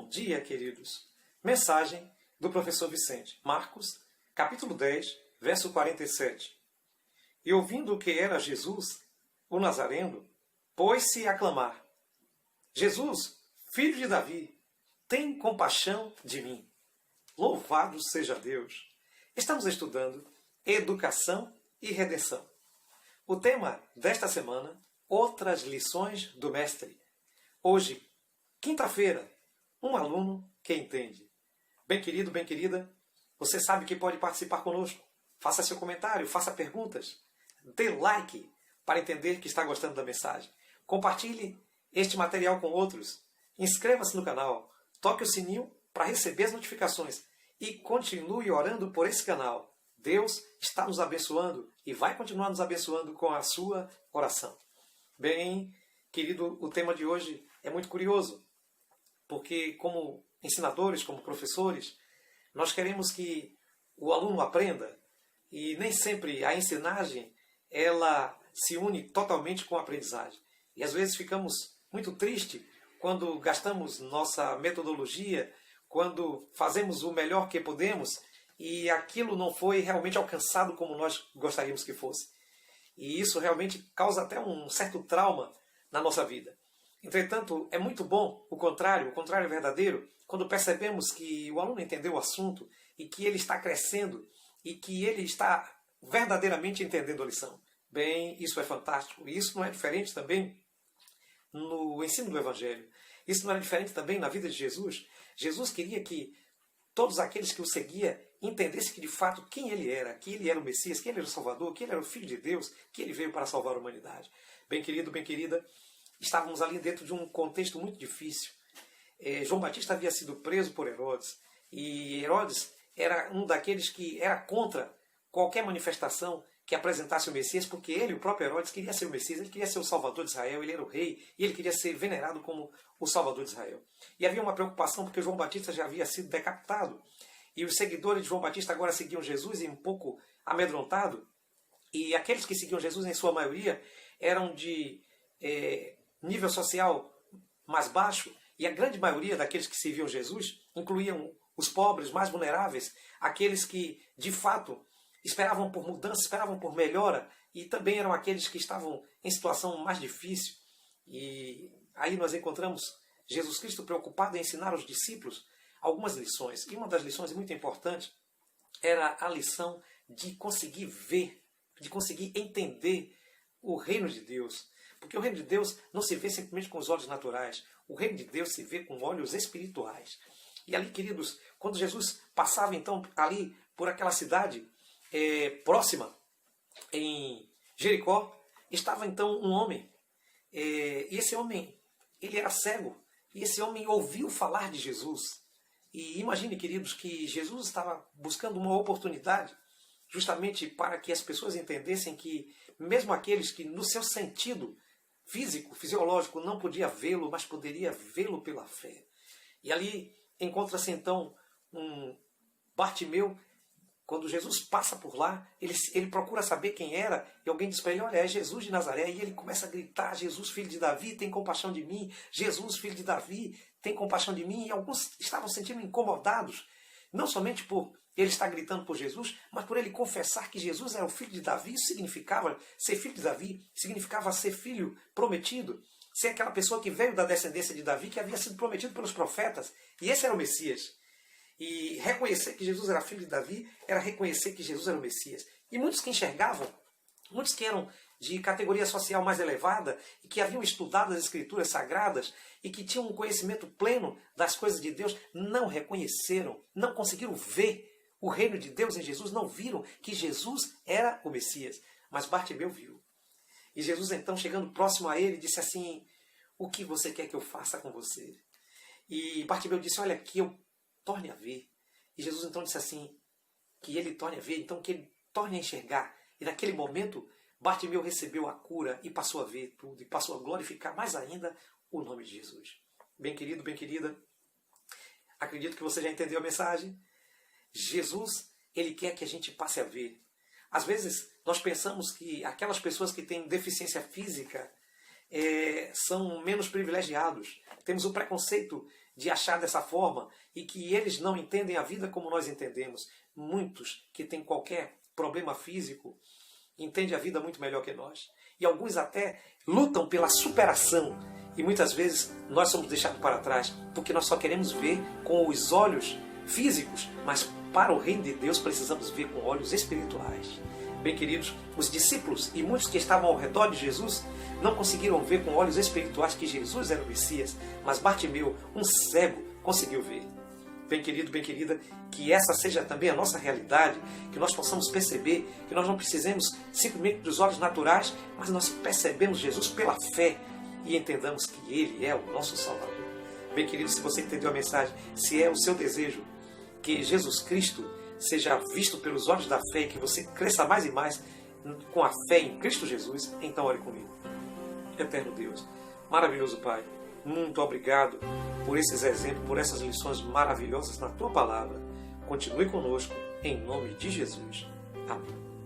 Bom dia, queridos. Mensagem do professor Vicente. Marcos, capítulo 10, verso 47. E ouvindo que era Jesus, o Nazareno, pôs-se a clamar: Jesus, filho de Davi, tem compaixão de mim. Louvado seja Deus! Estamos estudando Educação e Redenção. O tema desta semana, outras lições do Mestre. Hoje, quinta-feira, um aluno que entende. Bem querido, bem querida, você sabe que pode participar conosco. Faça seu comentário, faça perguntas. Dê like para entender que está gostando da mensagem. Compartilhe este material com outros. Inscreva-se no canal. Toque o sininho para receber as notificações. E continue orando por esse canal. Deus está nos abençoando e vai continuar nos abençoando com a sua oração. Bem, querido, o tema de hoje é muito curioso, porque como ensinadores, como professores, nós queremos que o aluno aprenda e nem sempre a ensinagem ela se une totalmente com a aprendizagem. E às vezes ficamos muito tristes quando gastamos nossa metodologia, quando fazemos o melhor que podemos e aquilo não foi realmente alcançado como nós gostaríamos que fosse. E isso realmente causa até um certo trauma na nossa vida. Entretanto, é muito bom o contrário verdadeiro, quando percebemos que o aluno entendeu o assunto e que ele está crescendo e que ele está verdadeiramente entendendo a lição. Bem, isso é fantástico. E isso não é diferente também no ensino do Evangelho. Isso não era diferente também na vida de Jesus. Jesus queria que todos aqueles que o seguiam entendessem que de fato quem ele era, que ele era o Messias, que ele era o Salvador, que ele era o Filho de Deus, que ele veio para salvar a humanidade. Bem querido, bem querida, estávamos ali dentro de um contexto muito difícil. João Batista havia sido preso por Herodes, e Herodes era um daqueles que era contra qualquer manifestação que apresentasse o Messias, porque ele, o próprio Herodes, queria ser o Messias, ele queria ser o Salvador de Israel, ele era o rei, e ele queria ser venerado como o Salvador de Israel. E havia uma preocupação, porque João Batista já havia sido decapitado, e os seguidores de João Batista agora seguiam Jesus e um pouco amedrontado, e aqueles que seguiam Jesus, em sua maioria, eram de nível social mais baixo, e a grande maioria daqueles que serviam Jesus incluíam os pobres, mais vulneráveis, aqueles que, de fato, esperavam por mudança, esperavam por melhora, e também eram aqueles que estavam em situação mais difícil. E aí nós encontramos Jesus Cristo preocupado em ensinar aos discípulos algumas lições. E uma das lições muito importantes era a lição de conseguir ver, de conseguir entender o reino de Deus. Porque o reino de Deus não se vê simplesmente com os olhos naturais. O reino de Deus se vê com olhos espirituais. E ali, queridos, quando Jesus passava então ali por aquela cidade próxima, em Jericó, estava então um homem. E esse homem, ele era cego. E esse homem ouviu falar de Jesus. E imagine, queridos, que Jesus estava buscando uma oportunidade justamente para que as pessoas entendessem que mesmo aqueles que no seu sentido físico, fisiológico, não podia vê-lo, mas poderia vê-lo pela fé. E ali encontra-se então um Bartimeu. Quando Jesus passa por lá, ele procura saber quem era, e alguém diz para ele: olha, é Jesus de Nazaré. E ele começa a gritar: Jesus, filho de Davi, tem compaixão de mim. Jesus, filho de Davi, tem compaixão de mim. E alguns estavam sentindo incomodados, não somente por ele estar gritando por Jesus, mas por ele confessar que Jesus era o filho de Davi. Isso significava ser filho de Davi, significava ser filho prometido, ser aquela pessoa que veio da descendência de Davi, que havia sido prometido pelos profetas. E esse era o Messias. E reconhecer que Jesus era filho de Davi era reconhecer que Jesus era o Messias. E muitos que enxergavam, muitos que eram de categoria social mais elevada e que haviam estudado as Escrituras Sagradas e que tinham um conhecimento pleno das coisas de Deus, não reconheceram, não conseguiram ver o reino de Deus em Jesus, não viram que Jesus era o Messias. Mas Bartimeu viu. E Jesus então, chegando próximo a ele, disse assim: o que você quer que eu faça com você? E Bartimeu disse: olha, que eu torne a ver. E Jesus então disse assim, que ele torne a ver, então que ele torne a enxergar. E naquele momento, Bartimeu recebeu a cura e passou a ver tudo, e passou a glorificar mais ainda o nome de Jesus. Bem querido, bem querida, acredito que você já entendeu a mensagem. Jesus, ele quer que a gente passe a ver. Às vezes, nós pensamos que aquelas pessoas que têm deficiência física são menos privilegiados. Temos o preconceito de achar dessa forma e que eles não entendem a vida como nós entendemos. Muitos que têm qualquer problema físico entendem a vida muito melhor que nós. E alguns até lutam pela superação. E muitas vezes nós somos deixados para trás porque nós só queremos ver com os olhos físicos, mas para o reino de Deus precisamos ver com olhos espirituais. Bem, queridos, os discípulos e muitos que estavam ao redor de Jesus não conseguiram ver com olhos espirituais que Jesus era o Messias, mas Bartimeu, um cego, conseguiu ver. Bem, querido, bem querida, que essa seja também a nossa realidade, que nós possamos perceber que nós não precisamos simplesmente dos olhos naturais, mas nós percebemos Jesus pela fé e entendamos que Ele é o nosso Salvador. Bem, querido, se você entendeu a mensagem, se é o seu desejo que Jesus Cristo seja visto pelos olhos da fé e que você cresça mais e mais com a fé em Cristo Jesus, então ore comigo. Eterno Deus, maravilhoso Pai, muito obrigado por esses exemplos, por essas lições maravilhosas na Tua Palavra. Continue conosco, em nome de Jesus. Amém.